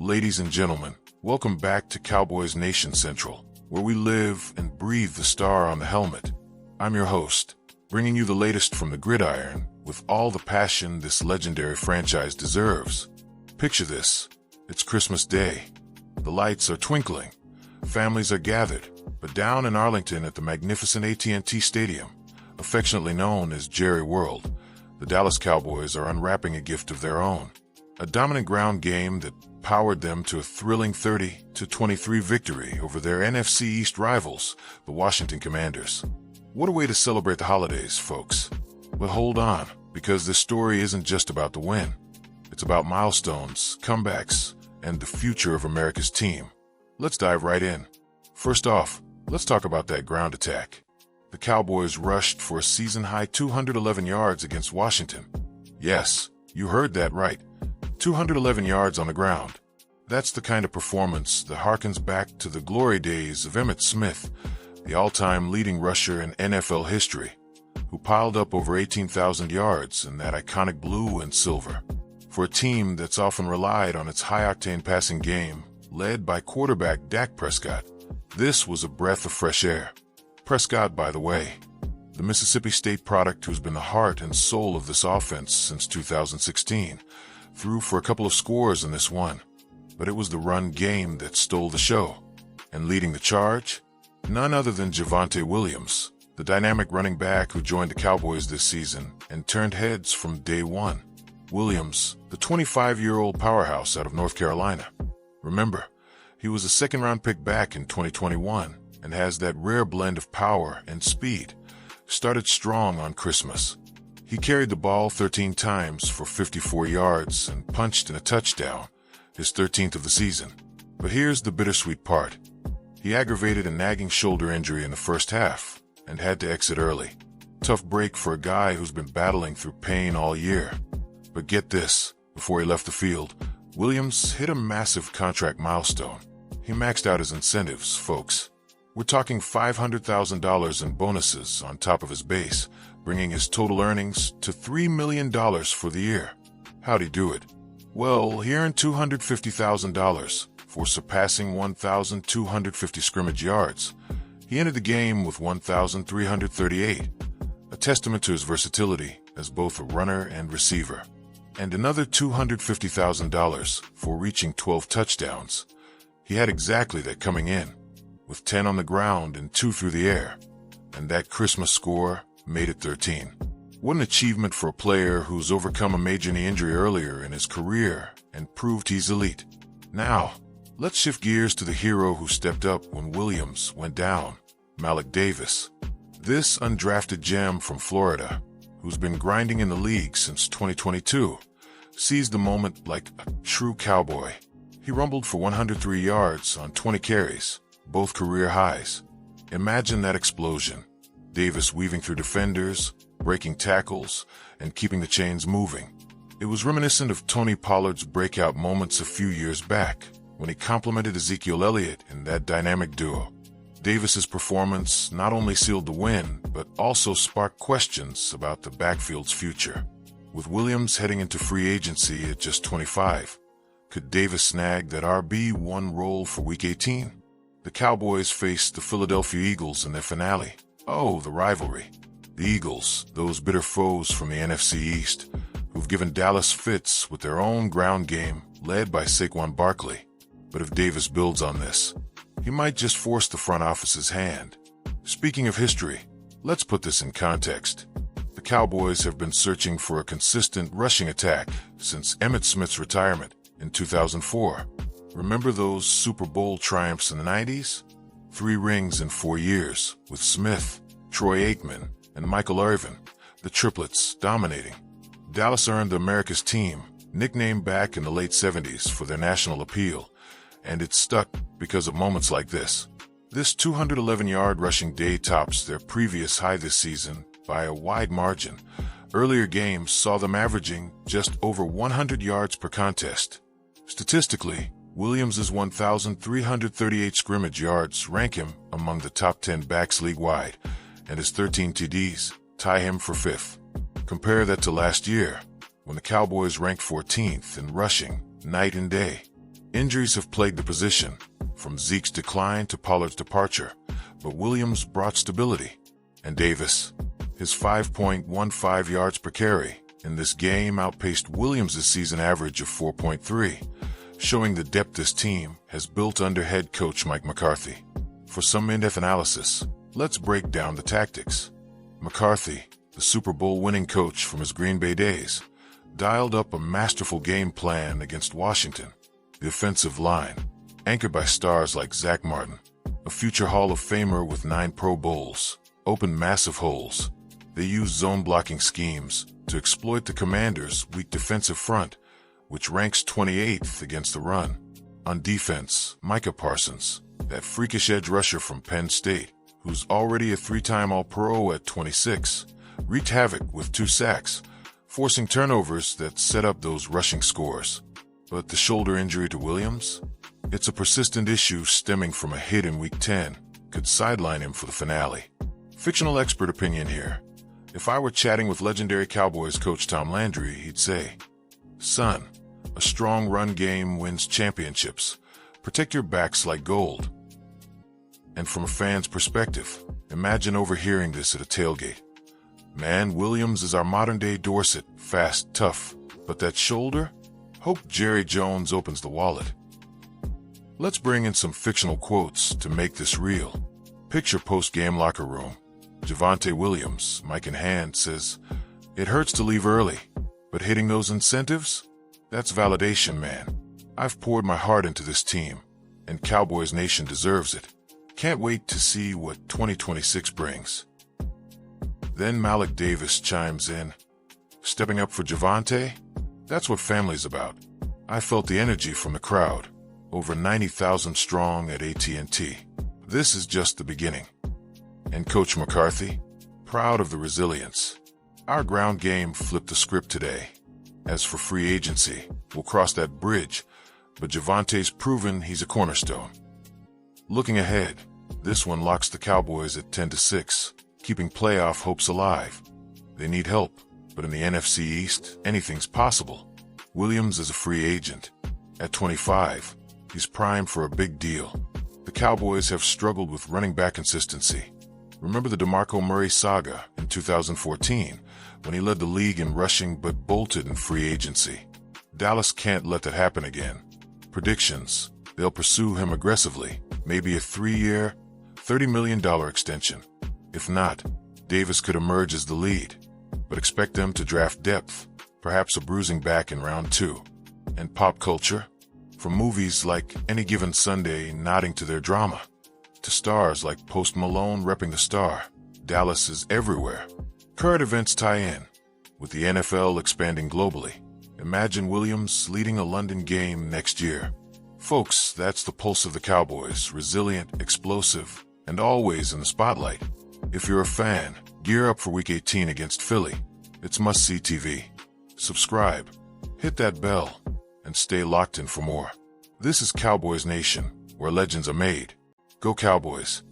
Ladies and gentlemen, welcome back to Cowboys Nation Central, where we live and breathe the star on the helmet. I'm your host, bringing you the latest from the gridiron with all the passion this legendary franchise deserves. Picture this. It's Christmas Day. The lights are twinkling. Families are gathered, but down in Arlington at the magnificent AT&T Stadium, affectionately known as Jerry World, the Dallas Cowboys are unwrapping a gift of their own. A dominant ground game that powered them to a thrilling 30-23 victory over their NFC East rivals, the Washington Commanders. What a way to celebrate the holidays, folks. But hold on, because this story isn't just about the win. It's about milestones, comebacks, and the future of America's team. Let's dive right in. First off, let's talk about that ground attack. The Cowboys rushed for a season-high 211 yards against Washington. Yes, you heard that right. 211 yards on the ground. That's the kind of performance that harkens back to the glory days of Emmitt Smith, the all-time leading rusher in NFL history, who piled up over 18,000 yards in that iconic blue and silver. For a team that's often relied on its high-octane passing game, led by quarterback Dak Prescott, this was a breath of fresh air. Prescott, by the way, the Mississippi State product who's been the heart and soul of this offense since 2016, threw for a couple of scores in this one, but it was the run game that stole the show. And leading the charge? None other than Javonte Williams, the dynamic running back who joined the Cowboys this season and turned heads from day one. Williams, the 25-year-old powerhouse out of North Carolina. Remember, he was a second-round pick back in 2021 and has that rare blend of power and speed. Started strong on Christmas. He carried the ball 13 times for 54 yards and punched in a touchdown, his 13th of the season. But here's the bittersweet part. He aggravated a nagging shoulder injury in the first half and had to exit early. Tough break for a guy who's been battling through pain all year. But get this, before he left the field, Williams hit a massive contract milestone. He maxed out his incentives, folks. We're talking $500,000 in bonuses on top of his base, bringing his total earnings to $3 million for the year. How'd he do it? Well, he earned $250,000 for surpassing 1,250 scrimmage yards. He ended the game with 1,338, a testament to his versatility as both a runner and receiver. And another $250,000 for reaching 12 touchdowns. He had exactly that coming in, with 10 on the ground and 2 through the air. And that Christmas score made it 13. What an achievement for a player who's overcome a major knee injury earlier in his career and proved he's elite. Now, let's shift gears to the hero who stepped up when Williams went down, Malik Davis. This undrafted gem from Florida, who's been grinding in the league since 2022, seized the moment like a true cowboy. He rumbled for 103 yards on 20 carries, both career highs. Imagine that explosion. Davis weaving through defenders, breaking tackles, and keeping the chains moving. It was reminiscent of Tony Pollard's breakout moments a few years back, when he complemented Ezekiel Elliott in that dynamic duo. Davis's performance not only sealed the win, but also sparked questions about the backfield's future. With Williams heading into free agency at just 25, could Davis snag that RB1 role for Week 18? The Cowboys faced the Philadelphia Eagles in their finale. Oh, the rivalry. The Eagles, those bitter foes from the NFC East, who've given Dallas fits with their own ground game, led by Saquon Barkley. But if Davis builds on this, he might just force the front office's hand. Speaking of history, let's put this in context. The Cowboys have been searching for a consistent rushing attack since Emmitt Smith's retirement in 2004. Remember those Super Bowl triumphs in the 90s? 3 rings in 4 years, with Smith, Troy Aikman, and Michael Irvin, the triplets, dominating. Dallas earned the America's team, nicknamed back in the late 70s for their national appeal, and it stuck because of moments like this. This 211-yard rushing day tops their previous high this season by a wide margin. Earlier games saw them averaging just over 100 yards per contest. Statistically, Williams' 1,338 scrimmage yards rank him among the top 10 backs league-wide, and his 13 TDs tie him for 5th. Compare that to last year, when the Cowboys ranked 14th in rushing night and day. Injuries have plagued the position, from Zeke's decline to Pollard's departure, but Williams brought stability. And Davis, his 5.15 yards per carry in this game outpaced Williams' season average of 4.3, showing the depth this team has built under head coach Mike McCarthy. For some in-depth analysis, let's break down the tactics. McCarthy, the Super Bowl winning coach from his Green Bay days, dialed up a masterful game plan against Washington. The offensive line, anchored by stars like Zach Martin, a future Hall of Famer with 9 Pro Bowls, opened massive holes. They used zone blocking schemes to exploit the Commanders' weak defensive front, which ranks 28th against the run. On defense, Micah Parsons, that freakish edge rusher from Penn State, who's already a 3-time All-Pro at 26, wreaked havoc with 2 sacks, forcing turnovers that set up those rushing scores. But the shoulder injury to Williams? It's a persistent issue stemming from a hit in Week 10, could sideline him for the finale. Fictional expert opinion here. If I were chatting with legendary Cowboys coach Tom Landry, he'd say, "Son, a strong run game wins championships. Protect your backs like gold." And from a fan's perspective, imagine overhearing this at a tailgate. "Man, Williams is our modern-day Dorset, fast, tough. But that shoulder? Hope Jerry Jones opens the wallet." Let's bring in some fictional quotes to make this real. Picture post-game locker room. Javonte Williams, mic in hand, says, "It hurts to leave early, but hitting those incentives? That's validation, man. I've poured my heart into this team, and Cowboys Nation deserves it. Can't wait to see what 2026 brings." Then Malik Davis chimes in, "Stepping up for Javonte? That's what family's about." I felt the energy from the crowd, over 90,000 strong at AT&T. This is just the beginning. And Coach McCarthy, proud of the resilience. Our ground game flipped the script today. As for free agency, we'll cross that bridge, but Javonte's proven he's a cornerstone. Looking ahead, this one locks the Cowboys at 10-6, keeping playoff hopes alive. They need help, but in the NFC East, anything's possible. Williams is a free agent. At 25, he's primed for a big deal. The Cowboys have struggled with running back consistency. Remember the DeMarco Murray saga in 2014, when he led the league in rushing but bolted in free agency. Dallas can't let that happen again. Predictions: they'll pursue him aggressively, maybe a 3-year, $30 million extension. If not, Davis could emerge as the lead. But expect them to draft depth, perhaps a bruising back in round 2. And pop culture? From movies like Any Given Sunday nodding to their drama, to stars like Post Malone repping the star, Dallas is everywhere. Current events tie in, with the NFL expanding globally. Imagine Williams leading a London game next year. Folks, that's the pulse of the Cowboys, resilient, explosive, and always in the spotlight. If you're a fan, gear up for Week 18 against Philly. It's must-see TV. Subscribe, hit that bell, and stay locked in for more. This is Cowboys Nation, where legends are made. Go Cowboys!